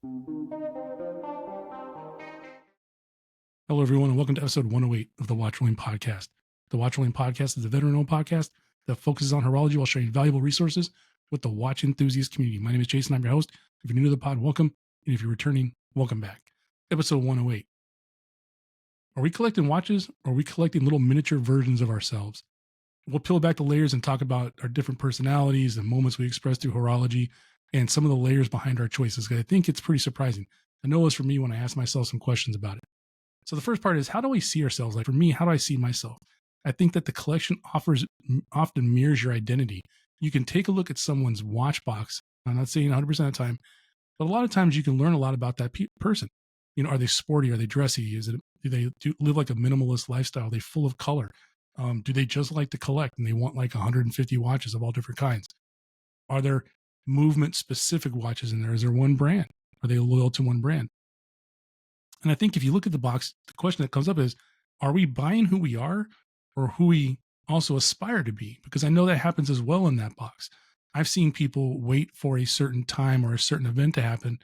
Hello, everyone, and welcome to episode 108 of the Watch Rolling Podcast. The Watch Rolling Podcast is a veteran-owned podcast that focuses on horology while sharing valuable resources with the watch enthusiast community. My name is Jason. I'm your host. If you're new to the pod, welcome. And if you're returning, welcome back. Episode 108. Are we collecting watches, or are we collecting little miniature versions of ourselves? We'll peel back the layers and talk about our different personalities and moments we express through horology and some of the layers behind our choices, because I think it's pretty surprising. I know it was for me when I asked myself some questions about it. So the first part is, how do we see ourselves? Like for me, how do I see myself? I think that the collection often mirrors your identity. You can take a look at someone's watch box. I'm not saying 100% of the time, but a lot of times you can learn a lot about that person. You know, are they sporty? Are they dressy? Do they live like a minimalist lifestyle? Are they full of color? Do they just like to collect and they want like 150 watches of all different kinds? Are there movement specific watches in there? Is there one brand? Are they loyal to one brand? And I think if you look at the box, the question that comes up is, are we buying who we are or who we also aspire to be? Because I know that happens as well in that box. I've seen people wait for a certain time or a certain event to happen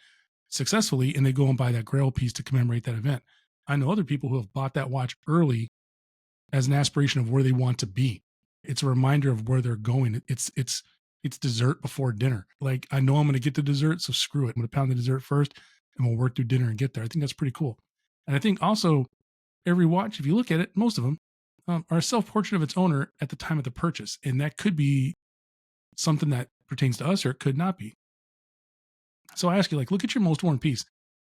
successfully, and they go and buy that grail piece to commemorate that event. I know other people who have bought that watch early as an aspiration of where they want to be. It's a reminder of where they're going. It's dessert before dinner. Like, I know I'm going to get to dessert, so screw it. I'm going to pound the dessert first and we'll work through dinner and get there. I think that's pretty cool. And I think also every watch, if you look at it, most of them are a self-portrait of its owner at the time of the purchase. And that could be something that pertains to us, or it could not be. So I ask you, like, look at your most worn piece.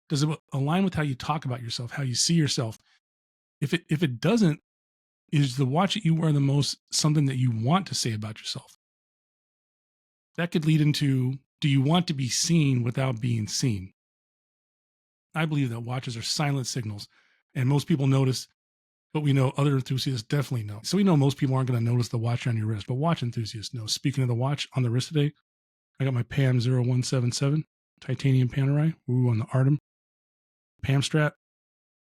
Does it align with how you talk about yourself, how you see yourself? If it doesn't, is the watch that you wear the most something that you want to say about yourself? That could lead into, do you want to be seen without being seen? I believe that watches are silent signals, and most people notice, but we know other enthusiasts definitely know. So we know most people aren't going to notice the watch on your wrist, but watch enthusiasts know. Speaking of the watch on the wrist today, I got my PAM 0177 titanium Panerai. Ooh, on the Artem PAM strap.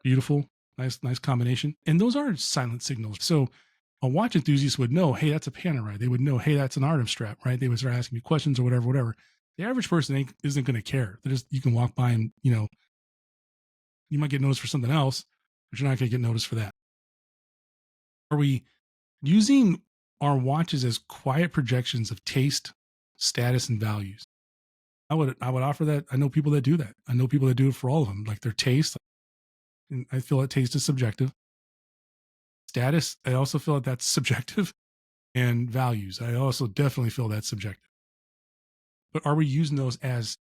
Beautiful. Nice combination. And those are silent signals. So a watch enthusiast would know, hey, that's a Panerai. They would know, hey, that's an Artem strap, right? They would start asking me questions or whatever. The average person isn't going to care. You can walk by and, you might get noticed for something else, but you're not going to get noticed for that. Are we using our watches as quiet projections of taste, status, and values? I would offer that. I know people that do that. I know people that do it for all of them, like their taste. And I feel that taste is subjective. Status, I also feel that that's subjective. And values, I also definitely feel that's subjective. But are we using those as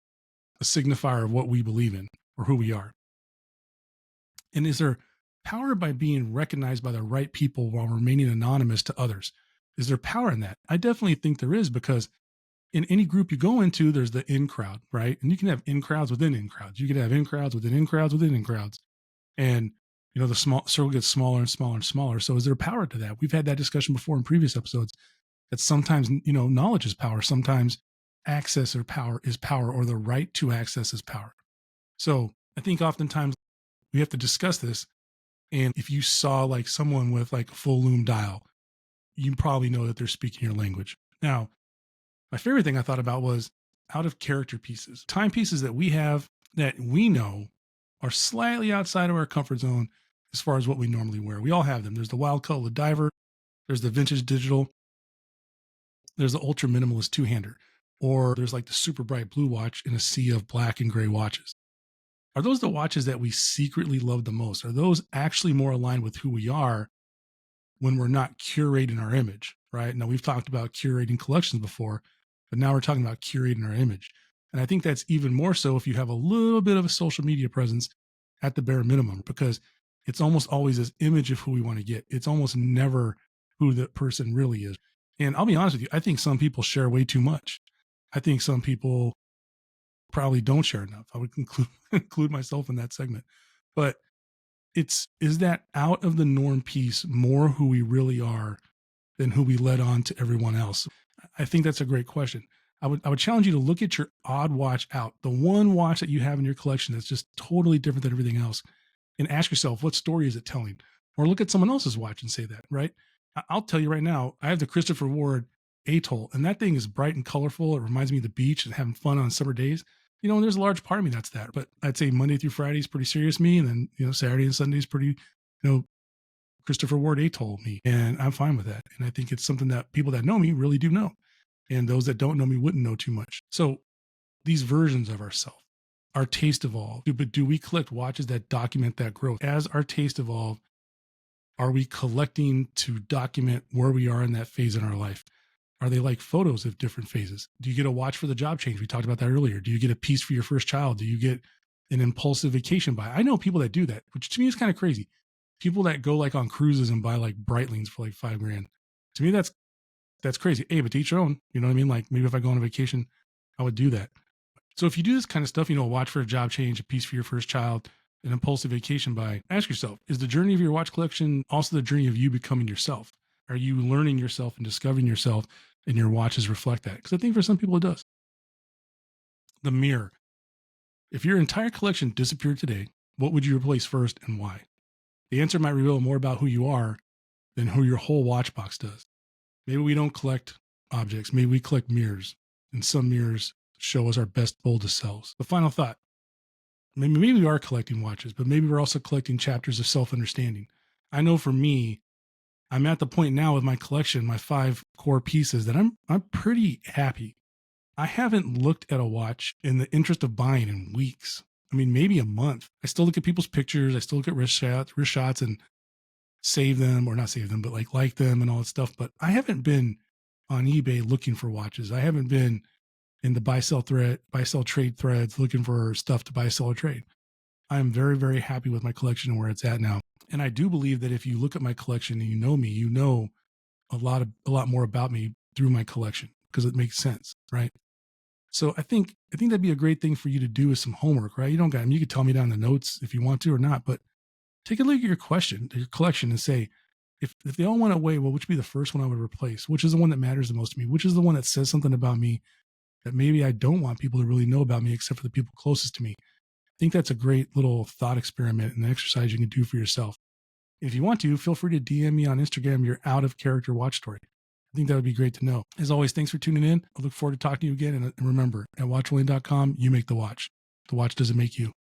a signifier of what we believe in or who we are? And is there power by being recognized by the right people while remaining anonymous to others? Is there power in that? I definitely think there is, because in any group you go into, there's the in crowd, right? And you can have in crowds within in crowds. You can have in crowds within in crowds within in crowds. And, the small circle gets smaller and smaller and smaller. So is there power to that? We've had that discussion before in previous episodes, that sometimes, knowledge is power. Sometimes access or power is power, or the right to access is power. So I think oftentimes we have to discuss this. And if you saw like someone with like a full loom dial, you probably know that they're speaking your language. Now, my favorite thing I thought about was out of character pieces, timepieces that we have that we know are slightly outside of our comfort zone as far as what we normally wear. We all have them. There's the wild colored diver, there's the vintage digital, there's the ultra minimalist two-hander, or there's like the super bright blue watch in a sea of black and gray watches. Are those the watches that we secretly love the most? Are those actually more aligned with who we are when we're not curating our image, right? Now, we've talked about curating collections before, but now we're talking about curating our image. And I think that's even more so if you have a little bit of a social media presence at the bare minimum, because it's almost always this image of who we want to get. It's almost never who the person really is. And I'll be honest with you, I think some people share way too much. I think some people probably don't share enough. I would include myself in that segment. But is that out of the norm piece more who we really are than who we let on to everyone else? I think that's a great question. I would challenge you to look at your odd watch out, the one watch that you have in your collection that's just totally different than everything else, and ask yourself, what story is it telling? Or look at someone else's watch and say that, right? I'll tell you right now, I have the Christopher Ward Atoll, and that thing is bright and colorful. It reminds me of the beach and having fun on summer days. And there's a large part of me that's that. But I'd say Monday through Friday is pretty serious me. And then, Saturday and Sunday is pretty, Christopher Ward Atoll me. And I'm fine with that. And I think it's something that people that know me really do know. And those that don't know me wouldn't know too much. So these versions of ourselves, our taste evolve. But do we collect watches that document that growth? As our taste evolve, are we collecting to document where we are in that phase in our life? Are they like photos of different phases? Do you get a watch for the job change? We talked about that earlier. Do you get a piece for your first child? Do you get an impulsive vacation buy? I know people that do that, which to me is kind of crazy. People that go like on cruises and buy like Breitlings for like $5,000. To me, that's crazy. Hey, but to each their own. You know what I mean? Like maybe if I go on a vacation, I would do that. So if you do this kind of stuff, a watch for a job change, a piece for your first child, an impulsive vacation buy, ask yourself, is the journey of your watch collection also the journey of you becoming yourself? Are you learning yourself and discovering yourself, and your watches reflect that? Because I think for some people it does. The mirror. If your entire collection disappeared today, what would you replace first and why? The answer might reveal more about who you are than who your whole watch box does. Maybe we don't collect objects. Maybe we collect mirrors, and some mirrors show us our best, boldest selves. The final thought. Maybe we are collecting watches, but maybe we're also collecting chapters of self-understanding. I know for me, I'm at the point now with my collection, my 5 core pieces, that I'm pretty happy. I haven't looked at a watch in the interest of buying in weeks. I mean, maybe a month. I still look at people's pictures. I still look at wrist shots and save them, or not save them, but like them and all that stuff. But I haven't been on eBay looking for watches. I haven't been in the buy sell trade threads looking for stuff to buy, sell, or trade. I am very, very happy with my collection and where it's at now. And I do believe that if you look at my collection and you know me, you know a lot more about me through my collection, because it makes sense, right? So I think that'd be a great thing for you to do as some homework, right? You don't got, you could tell me down in the notes if you want to or not, but take a look at your collection and say, if they all went away, well, which would be the first one I would replace? Which is the one that matters the most to me? Which is the one that says something about me that maybe I don't want people to really know about me except for the people closest to me? I think that's a great little thought experiment and exercise you can do for yourself. If you want to, feel free to DM me on Instagram your out of character watch story. I think that would be great to know. As always, thanks for tuning in. I look forward to talking to you again. And remember, at watchwilliam.com, you make the watch. The watch doesn't make you.